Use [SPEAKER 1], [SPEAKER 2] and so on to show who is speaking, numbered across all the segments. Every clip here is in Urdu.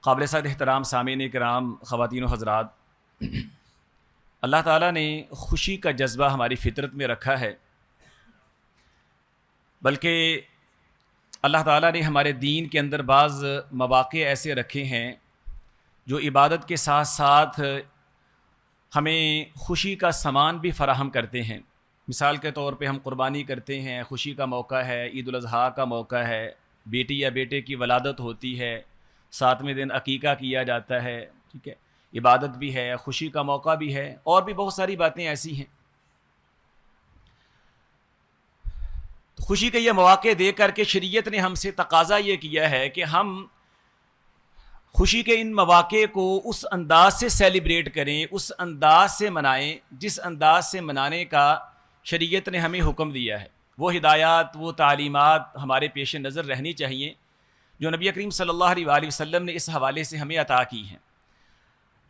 [SPEAKER 1] قابل صد احترام سامعین کرام، خواتین و حضرات، اللہ تعالیٰ نے خوشی کا جذبہ ہماری فطرت میں رکھا ہے، بلکہ اللہ تعالیٰ نے ہمارے دین کے اندر بعض مواقع ایسے رکھے ہیں جو عبادت کے ساتھ ساتھ ہمیں خوشی کا سامان بھی فراہم کرتے ہیں۔ مثال کے طور پہ ہم قربانی کرتے ہیں، خوشی کا موقع ہے، عید الاضحیٰ کا موقع ہے، بیٹی یا بیٹے کی ولادت ہوتی ہے، 7ویں دن عقیقہ کیا جاتا ہے، ٹھیک ہے، عبادت بھی ہے، خوشی کا موقع بھی ہے، اور بھی بہت ساری باتیں ایسی ہیں۔ خوشی کے یہ مواقع دے کر کے شریعت نے ہم سے تقاضا یہ کیا ہے کہ ہم خوشی کے ان مواقع کو اس انداز سے سیلیبریٹ کریں، اس انداز سے منائیں جس انداز سے منانے کا شریعت نے ہمیں حکم دیا ہے۔ وہ ہدایات، وہ تعلیمات ہمارے پیش نظر رہنی چاہیے جو نبی کریم صلی اللہ علیہ وآلہ وسلم نے اس حوالے سے ہمیں عطا کی ہیں۔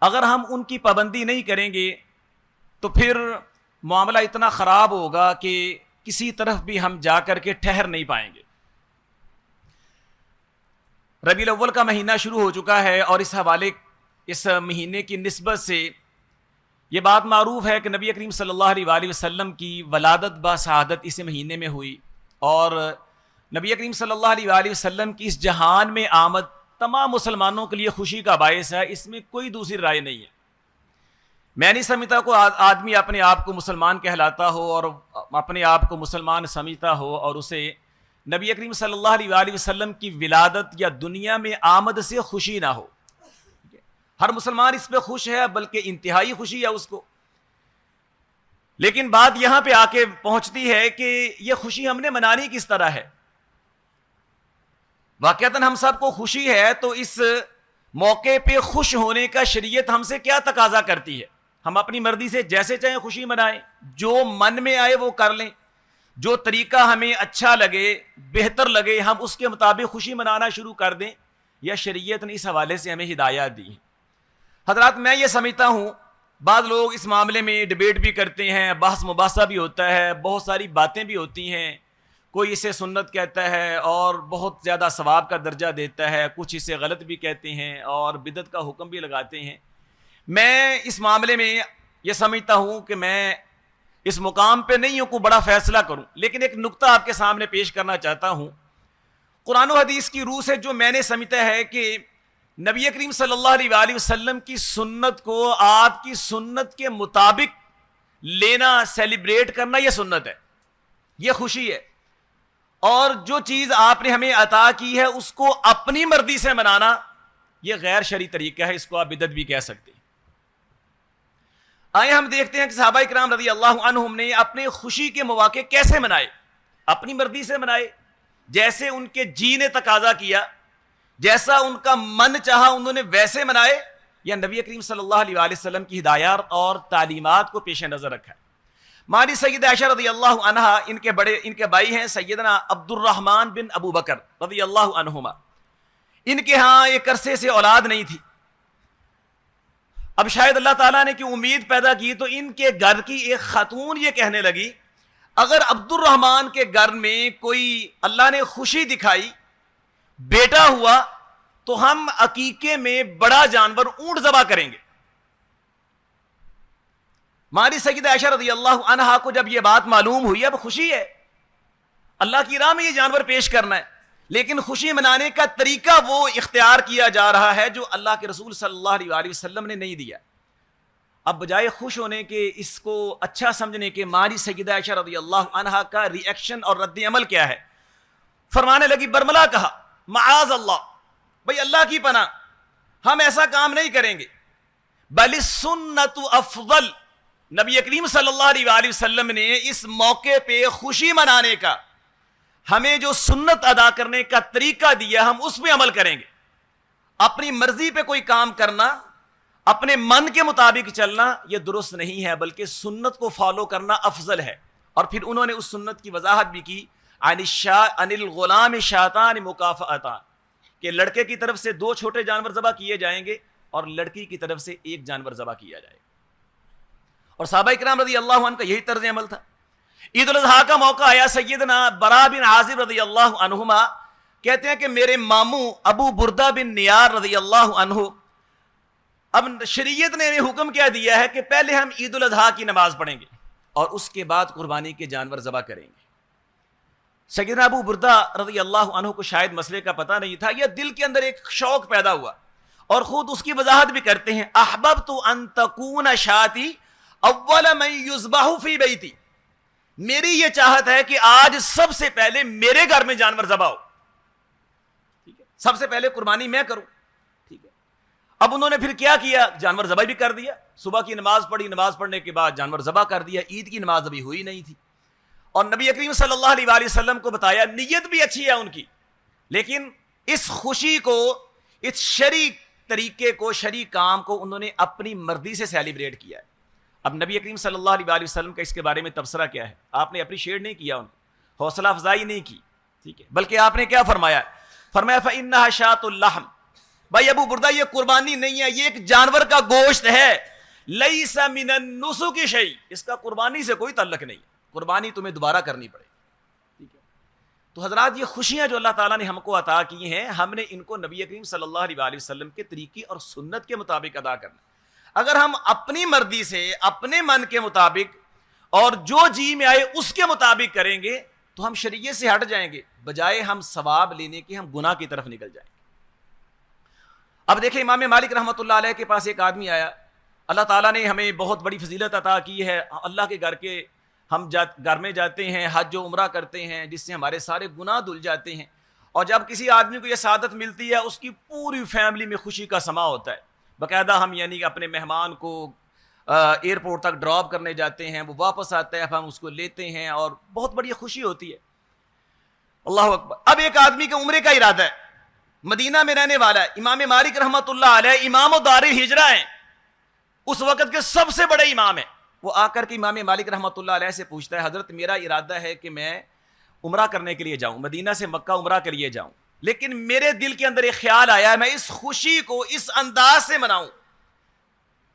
[SPEAKER 1] اگر ہم ان کی پابندی نہیں کریں گے تو پھر معاملہ اتنا خراب ہوگا کہ کسی طرف بھی ہم جا کر کے ٹھہر نہیں پائیں گے۔ ربیع الاول کا مہینہ شروع ہو چکا ہے، اور اس مہینے کی نسبت سے یہ بات معروف ہے کہ نبی کریم صلی اللہ علیہ وآلہ وسلم کی ولادت با سعادت اس مہینے میں ہوئی، اور نبی کریم صلی اللہ علیہ وآلہ وسلم کی اس جہان میں آمد تمام مسلمانوں کے لیے خوشی کا باعث ہے، اس میں کوئی دوسری رائے نہیں ہے۔ میں نہیں سمجھتا کو آدمی اپنے آپ کو مسلمان کہلاتا ہو اور اپنے آپ کو مسلمان سمجھتا ہو اور اسے نبی کریم صلی اللہ علیہ وآلہ وسلم کی ولادت یا دنیا میں آمد سے خوشی نہ ہو۔ ہر مسلمان اس پہ خوش ہے، بلکہ انتہائی خوشی ہے اس کو۔ لیکن بات یہاں پہ آ کے پہنچتی ہے کہ یہ خوشی ہم نے منانی کس طرح ہے۔ واقعتاً ہم سب کو خوشی ہے، تو اس موقع پہ خوش ہونے کا شریعت ہم سے کیا تقاضا کرتی ہے؟ ہم اپنی مرضی سے جیسے چاہیں خوشی منائیں، جو من میں آئے وہ کر لیں، جو طریقہ ہمیں اچھا لگے، بہتر لگے، ہم اس کے مطابق خوشی منانا شروع کر دیں، یا شریعت نے اس حوالے سے ہمیں ہدایات دی ہیں۔ حضرات، میں یہ سمجھتا ہوں بعض لوگ اس معاملے میں ڈیبیٹ بھی کرتے ہیں، بحث مباحثہ بھی ہوتا ہے، بہت ساری باتیں بھی ہوتی ہیں، کوئی اسے سنت کہتا ہے اور بہت زیادہ ثواب کا درجہ دیتا ہے، کچھ اسے غلط بھی کہتے ہیں اور بدعت کا حکم بھی لگاتے ہیں۔ میں اس معاملے میں یہ سمجھتا ہوں کہ میں اس مقام پہ نہیں ہوں کو بڑا فیصلہ کروں، لیکن ایک نقطہ آپ کے سامنے پیش کرنا چاہتا ہوں۔ قرآن و حدیث کی روح سے جو میں نے سمجھتا ہے کہ نبی کریم صلی اللہ علیہ وآلہ وسلم کی سنت کو آپ کی سنت کے مطابق لینا، سیلیبریٹ کرنا، یہ سنت ہے، یہ خوشی ہے۔ اور جو چیز آپ نے ہمیں عطا کی ہے اس کو اپنی مرضی سے منانا، یہ غیر شرعی طریقہ ہے، اس کو آپ بدعت بھی کہہ سکتے ہیں۔ آئے ہم دیکھتے ہیں کہ صحابہ کرام رضی اللہ عنہم نے اپنے خوشی کے مواقع کیسے منائے، اپنی مرضی سے منائے، جیسے ان کے جی نے تقاضا کیا، جیسا ان کا من چاہا انہوں نے ویسے منائے، یا نبی کریم صلی اللہ علیہ وآلہ وسلم کی ہدایات اور تعلیمات کو پیش نظر رکھا ہے۔ ہماری سیدہ عائشہ رضی اللہ عنہا، ان کے بھائی ہیں سیدنا عبد الرحمن بن ابو بکر رضی اللہ عنہما، ان کے ہاں ایک عرصے سے اولاد نہیں تھی۔ اب شاید اللہ تعالیٰ نے کی امید پیدا کی تو ان کے گھر کی ایک خاتون یہ کہنے لگی، اگر عبد الرحمن کے گھر میں کوئی اللہ نے خوشی دکھائی، بیٹا ہوا، تو ہم عقیقے میں بڑا جانور اونٹ ذبح کریں گے۔ ہماری سیدہ عائشہ رضی اللہ عنہا کو جب یہ بات معلوم ہوئی، اب خوشی ہے، اللہ کی راہ میں یہ جانور پیش کرنا ہے، لیکن خوشی منانے کا طریقہ وہ اختیار کیا جا رہا ہے جو اللہ کے رسول صلی اللہ علیہ وآلہ وسلم نے نہیں دیا۔ اب بجائے خوش ہونے کے، اس کو اچھا سمجھنے کے، ہماری سیدہ عائشہ رضی اللہ عنہا کا ری ایکشن اور رد عمل کیا ہے؟ فرمانے لگی، برملا کہا، معاذ اللہ، بھئی اللہ کی پناہ، ہم ایسا کام نہیں کریں گے، بل السنت افضل۔ نبی کریم صلی اللہ علیہ وآلہ وسلم نے اس موقع پہ خوشی منانے کا، ہمیں جو سنت ادا کرنے کا طریقہ دیا، ہم اس پہ عمل کریں گے۔ اپنی مرضی پہ کوئی کام کرنا، اپنے من کے مطابق چلنا، یہ درست نہیں ہے، بلکہ سنت کو فالو کرنا افضل ہے۔ اور پھر انہوں نے اس سنت کی وضاحت بھی کی، عن الغلام شاتان مکافئتان، کہ لڑکے کی طرف سے 2 چھوٹے جانور ذبح کیے جائیں گے اور لڑکی کی طرف سے 1 جانور ذبح کیا جائے گا۔ اور صحابہ کرام رضی اللہ عنہ کا یہی طرز عمل تھا۔ عید الاضحیٰ کا موقع آیا، سیدنا برا بن عازب رضی اللہ عنہما کہتے ہیں کہ میرے ماموں ابو بردہ بن نیار رضی اللہ عنہ، اب شریعت نے ہمیں حکم کیا دیا ہے کہ پہلے ہم عید الاضحیٰ کی نماز پڑھیں گے اور اس کے بعد قربانی کے جانور ذبح کریں گے۔ سیدنا ابو بردہ رضی اللہ عنہ کو شاید مسئلے کا پتہ نہیں تھا، یہ دل کے اندر ایک شوق پیدا ہوا اور خود اس کی وضاحت بھی کرتے ہیں، احببت ان تکون شاتی اول من یذبح فی بیتی، میری یہ چاہت ہے کہ آج سب سے پہلے میرے گھر میں جانور ذبح ہو، ٹھیک ہے، سب سے پہلے قربانی میں کروں، ٹھیک ہے۔ اب انہوں نے پھر کیا کیا، جانور ذبح بھی کر دیا، صبح کی نماز پڑھی، نماز پڑھنے کے بعد جانور ذبح کر دیا، عید کی نماز ابھی ہوئی نہیں تھی، اور نبی کریم صلی اللہ علیہ وآلہ وسلم کو بتایا، نیت بھی اچھی ہے ان کی، لیکن اس خوشی کو، اس شرعی طریقے کو، شرعی کام کو انہوں نے اپنی مرضی سے سیلیبریٹ کیا ہے۔ اب نبی کریم صلی اللہ علیہ وآلہ وسلم کا اس کے بارے میں تبصرہ کیا ہے؟ آپ نے اپریشیٹ نہیں کیا، ان کو حوصلہ افزائی نہیں کی، ٹھیک ہے، بلکہ آپ نے کیا فرمایا؟ فرمایا فإنها شاة اللحم، بھائی ابو بردہ یہ قربانی نہیں ہے، یہ ایک جانور کا گوشت ہے، لیس من النسک شیء، اس کا قربانی سے کوئی تعلق نہیں، قربانی تمہیں دوبارہ کرنی پڑے، ٹھیک ہے۔ تو حضرات، یہ خوشیاں جو اللہ تعالیٰ نے ہم کو عطا کی ہیں، ہم نے ان کو نبی کریم صلی اللہ علیہ وآلہ وسلم کے طریقے اور سنت کے مطابق ادا کرنا۔ اگر ہم اپنی مرضی سے، اپنے من کے مطابق اور جو جی میں آئے اس کے مطابق کریں گے تو ہم شریعت سے ہٹ جائیں گے، بجائے ہم ثواب لینے کے ہم گناہ کی طرف نکل جائیں گے۔ اب دیکھیں، امام مالک رحمۃ اللہ علیہ کے پاس ایک آدمی آیا، اللہ تعالیٰ نے ہمیں بہت بڑی فضیلت عطا کی ہے، اللہ کے ہم گھر میں جاتے ہیں، حج و عمرہ کرتے ہیں، جس سے ہمارے سارے گناہ دھل جاتے ہیں، اور جب کسی آدمی کو یہ سعادت ملتی ہے، اس کی پوری فیملی میں خوشی کا سما ہوتا ہے۔ باقاعدہ ہم یعنی کہ اپنے مہمان کو ایئرپورٹ تک ڈراپ کرنے جاتے ہیں، وہ واپس آتا ہے، ہم اس کو لیتے ہیں اور بہت بڑی خوشی ہوتی ہے۔ اللہ اکبر۔ اب ایک آدمی کے عمرے کا ارادہ ہے، مدینہ میں رہنے والا ہے، امام مالک رحمۃ اللہ علیہ امام و دار ہجرہ ہیں، اس وقت کے سب سے بڑے امام ہیں۔ وہ آ کر کے امام مالک رحمۃ اللہ علیہ سے پوچھتا ہے، حضرت میرا ارادہ ہے کہ میں عمرہ کرنے کے لیے جاؤں، مدینہ سے مکہ عمرہ کے لیے جاؤں، لیکن میرے دل کے اندر ایک خیال آیا ہے میں اس خوشی کو اس انداز سے مناؤں،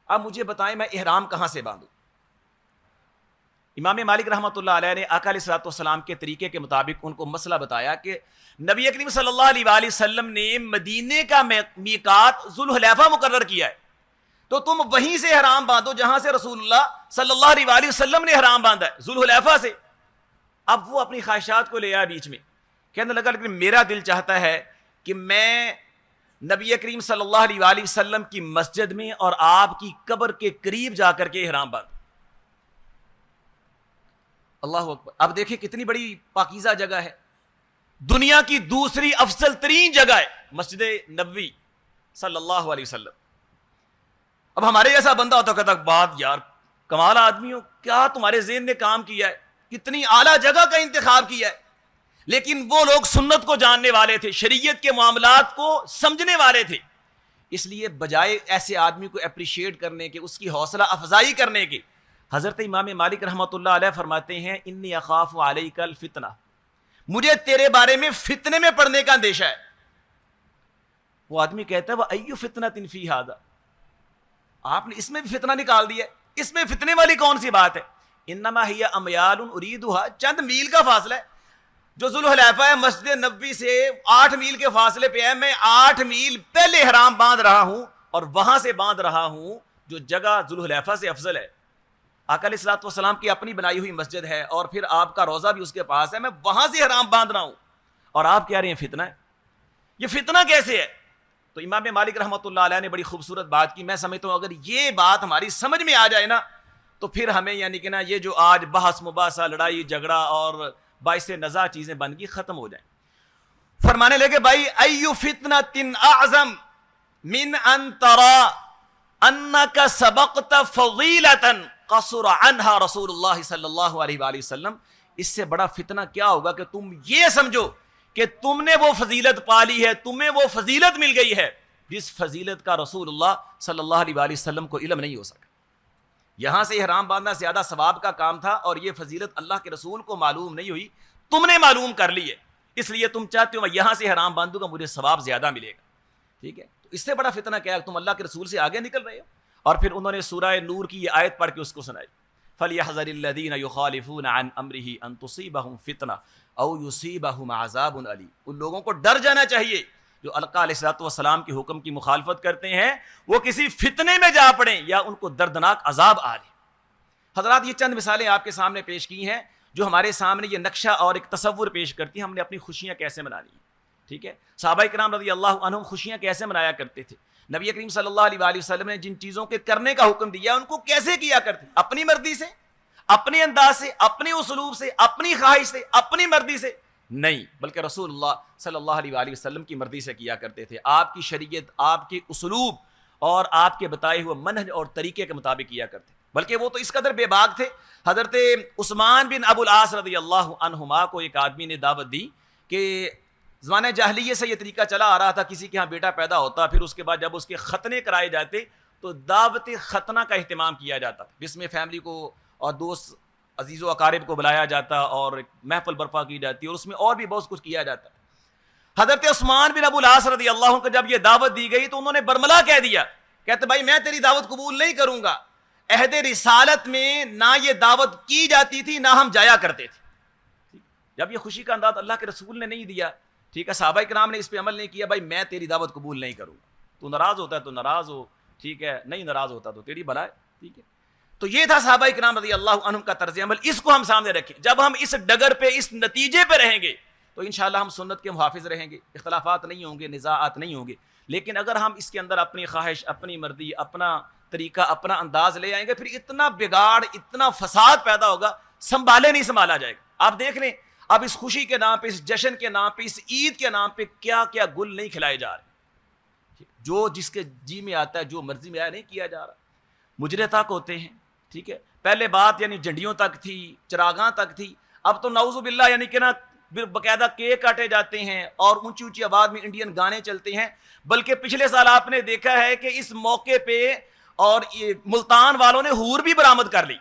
[SPEAKER 1] اب مجھے بتائیں میں احرام کہاں سے باندھوں؟ امام مالک رحمۃ اللہ علیہ نے آقا علیہ الصلوۃ والسلام کے طریقے کے مطابق ان کو مسئلہ بتایا کہ نبی کریم صلی اللہ علیہ وآلہ وسلم نے مدینے کا میقات ذوالحلیفہ مقرر کیا ہے، تو تم وہیں سے احرام باندھو جہاں سے رسول اللہ صلی اللہ علیہ وآلہ وسلم نے احرام باندھا ہے، ذوالحلیفہ سے۔ اب وہ اپنی خواہشات کو لے آیا بیچ میں، کہنے لگا لیکن میرا دل چاہتا ہے کہ میں نبی کریم صلی اللہ علیہ وآلہ وسلم کی مسجد میں اور آپ کی قبر کے قریب جا کر کے احرام باندھوں۔ اللہ اکبر۔ اب دیکھیں کتنی بڑی پاکیزہ جگہ ہے، دنیا کی دوسری افضل ترین جگہ ہے مسجد نبوی صلی اللہ علیہ وسلم۔ اب ہمارے جیسا بندہ ہوتا کہتا بات یار کمال آدمی ہو، کیا تمہارے ذہن نے کام کیا ہے، کتنی اعلیٰ جگہ کا انتخاب کیا ہے۔ لیکن وہ لوگ سنت کو جاننے والے تھے، شریعت کے معاملات کو سمجھنے والے تھے، اس لیے بجائے ایسے آدمی کو اپریشیٹ کرنے کے، اس کی حوصلہ افزائی کرنے کے، حضرت امام مالک رحمۃ اللہ علیہ فرماتے ہیں انی اخاف علیک الفتنہ، مجھے تیرے بارے میں فتنے میں پڑنے کا اندیشہ ہے۔ وہ آدمی کہتا ہے وَأَيُّ فِتْنَةٍ فِي هَذَا، آپ نے اس میں بھی فتنہ نکال دیا ہے، اس میں فتنے والی کون سی بات ہے؟ انما ہی امیال اریدها، چند میل کا فاصلہ ہے، جو ذوالحلیفہ ہے مسجد نبوی سے 8 میل کے فاصلے پہ ہے، میں 8 میل پہلے احرام باندھ رہا ہوں اور وہاں سے باندھ رہا ہوں جو جگہ ذوالحلیفہ سے افضل ہے۔ آقا علیہ الصلوۃ والسلام کی اپنی بنائی ہوئی مسجد ہے اور پھر آپ کا روضہ بھی اس کے پاس ہے، میں وہاں سے احرام باندھ رہا ہوں اور آپ کہہ رہے ہیں فتنہ ہے، یہ فتنہ کیسے ہے؟ تو امام مالک رحمۃ اللہ علیہ نے بڑی خوبصورت بات کی، میں سمجھتا ہوں اگر یہ بات ہماری سمجھ میں آ جائے نا تو پھر ہمیں یعنی کہ نا یہ جو آج بحث مباحثہ، لڑائی جھگڑا اور باعث نزاع چیزیں بن گئی ختم ہو جائیں۔ فرمانے لگے بھائی ایو فتنۃ اعظم من ان ترى انک سبقت فضیلۃ قصر عنها رسول اللہ صلی اللہ علیہ وآلہ وسلم، اس سے بڑا فتنہ کیا ہوگا کہ تم یہ سمجھو کہ تم نے وہ فضیلت پالی ہے، تمہیں وہ فضیلت مل گئی ہے جس فضیلت کا رسول اللہ صلی اللہ علیہ وآلہ وسلم کو علم نہیں ہو سکا۔ یہاں سے احرام باندھنا زیادہ ثواب کا کام تھا اور یہ فضیلت اللہ کے رسول کو معلوم نہیں ہوئی، تم نے معلوم کر لی ہے، اس لیے تم چاہتے ہو میں یہاں سے احرام باندھوں گا مجھے ثواب زیادہ ملے گا، ٹھیک ہے؟ تو اس سے بڑا فتنہ کیا ہے، تم اللہ کے رسول سے آگے نکل رہے ہو۔ اور پھر انہوں نے سورہ نور کی یہ آیت پڑھ کے اس کو سنائی، فَلْيَحْذَرِ الَّذِينَ يُخَالِفُونَ عَنْ أَمْرِهِ أَن تُصِيبَهُمْ فِتْنَةٌ أَوْ يُصِيبَهُمْ عَذَابٌ أَلِيمٌ۔ ان لوگوں کو ڈر جانا چاہیے جو آقا علیہ الصلوۃ والسلام کے حکم کی مخالفت کرتے ہیں، وہ کسی فتنے میں جا پڑیں یا ان کو دردناک عذاب آ جائے۔ حضرات یہ چند مثالیں آپ کے سامنے پیش کی ہیں جو ہمارے سامنے یہ نقشہ اور ایک تصور پیش کرتی ہیں ہم نے اپنی خوشیاں کیسے منانی ہیں، ٹھیک ہے۔ صحابہ کرام رضی اللہ عنہم خوشیاں کیسے منایا کرتے تھے، نبی کریم صلی اللہ علیہ وآلہ وسلم نے جن چیزوں کے کرنے کا حکم دیا ان کو کیسے کیا کرتے، اپنی مرضی سے، اپنے انداز سے، اپنے اسلوب سے، اپنی خواہش سے، اپنی مرضی سے نہیں، بلکہ رسول اللہ صلی اللہ علیہ وآلہ وسلم کی مرضی سے کیا کرتے تھے۔ آپ کی شریعت، آپ کے اسلوب اور آپ کے بتائے ہوئے منہج اور طریقے کے مطابق کیا کرتے، بلکہ وہ تو اس قدر بے باک تھے۔ حضرت عثمان بن ابو العاص رضی اللہ عنہما کو ایک آدمی نے دعوت دی کہ زمانہ جاہلیت سے یہ طریقہ چلا آ رہا تھا، کسی کے ہاں بیٹا پیدا ہوتا، پھر اس کے بعد جب اس کے ختنے کرائے جاتے تو دعوت ختنہ کا اہتمام کیا جاتا تھا، جس میں فیملی کو اور دوست عزیز و اقارب کو بلایا جاتا اور ایک محفل برپا کی جاتی اور اس میں اور بھی بہت کچھ کیا جاتا۔ حضرت عثمان بن ابو العاص رضی اللہ عنہ کو جب یہ دعوت دی گئی تو انہوں نے برملا کہہ دیا، کہتے بھائی میں تیری دعوت قبول نہیں کروں گا۔ عہد رسالت میں نہ یہ دعوت کی جاتی تھی نہ ہم جایا کرتے تھے۔ جب یہ خوشی کا انداز اللہ کے رسول نے نہیں دیا، ٹھیک ہے، صحابہ کرام نے اس پہ عمل نہیں کیا، بھائی میں تیری دعوت قبول نہیں کروں گا، تو ناراض ہوتا ہے تو ناراض ہو، ٹھیک ہے، نہیں ناراض ہوتا تو تیری بھلا ہے، ٹھیک ہے۔ تو یہ تھا صحابہ کرام رضی اللہ عنہم کا طرز عمل، اس کو ہم سامنے رکھیں۔ جب ہم اس ڈگر پہ، اس نتیجے پہ رہیں گے تو انشاءاللہ ہم سنت کے محافظ رہیں گے، اختلافات نہیں ہوں گے، نزاعات نہیں ہوں گے۔ لیکن اگر ہم اس کے اندر اپنی خواہش، اپنی مرضی، اپنا طریقہ، اپنا انداز لے آئیں گے، پھر اتنا بگاڑ، اتنا فساد پیدا ہوگا، سنبھالے نہیں سنبھالا جائے گا۔ آپ دیکھ لیں اب اس خوشی کے نام پہ، اس جشن کے نام پہ، اس عید کے نام پہ کیا کیا گل نہیں کھلائے جا رہے، جو جس کے جی میں آتا ہے، جو مرضی میں آیا نہیں کیا جا رہا۔ مجرے تک ہوتے ہیں، ٹھیک ہے، پہلے بات یعنی جھنڈیوں تک تھی، چراغاں تک تھی، اب تو نعوذ باللہ یعنی کہ نا باقاعدہ کیک کاٹے جاتے ہیں اور اونچی اونچی آواز میں انڈین گانے چلتے ہیں۔ بلکہ پچھلے سال آپ نے دیکھا ہے کہ اس موقع پہ اور ملتان والوں نے حور بھی برآمد کر لی،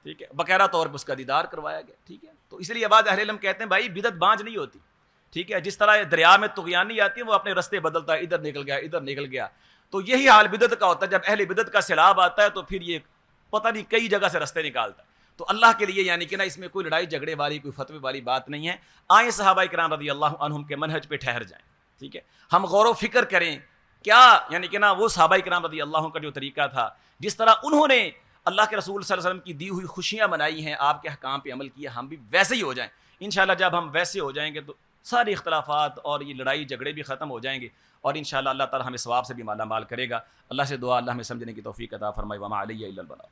[SPEAKER 1] ٹھیک ہے، باقاعدہ طور پر اس کا دیدار کروایا گیا، ٹھیک ہے۔ تو اس لیے بعض اہل علم کہتے ہیں بھائی بدعت بانج نہیں ہوتی، ٹھیک ہے، جس طرح دریا میں طغیان نہیں آتی ہے، وہ اپنے رستے بدلتا ہے، ادھر نکل گیا، ادھر نکل گیا، تو یہی حال بدعت کا ہوتا ہے۔ جب اہل بدعت کا سیلاب آتا ہے تو پھر یہ پتہ نہیں کئی جگہ سے رستے نکالتا ہے۔ تو اللہ کے لیے یعنی کہ نا اس میں کوئی لڑائی جھگڑے والی، کوئی فتوے والی بات نہیں ہے۔ آئیں صحابہ کرام رضی اللہ عنہم کے منہج پہ ٹھہر جائیں، ٹھیک ہے، ہم غور و فکر کریں کیا یعنی کہ نا وہ صحابہ کرام رضی اللہ عنہ کا جو طریقہ تھا، جس طرح انہوں نے اللہ کے رسول صلی اللہ علیہ وسلم کی دی ہوئی خوشیاں منائی ہیں، آپ کے احکام پہ عمل کیا، ہم بھی ویسے ہی ہو جائیں۔ انشاءاللہ جب ہم ویسے ہو جائیں گے تو سارے اختلافات اور یہ لڑائی جھگڑے بھی ختم ہو جائیں گے، اور انشاءاللہ اللہ تعالی ہمیں ثواب سے بھی مالا مال کرے گا۔ اللہ سے دعا اللہ ہمیں سمجھنے کی توفیق عطا فرمائے۔ وما علیہ الا البلاغ۔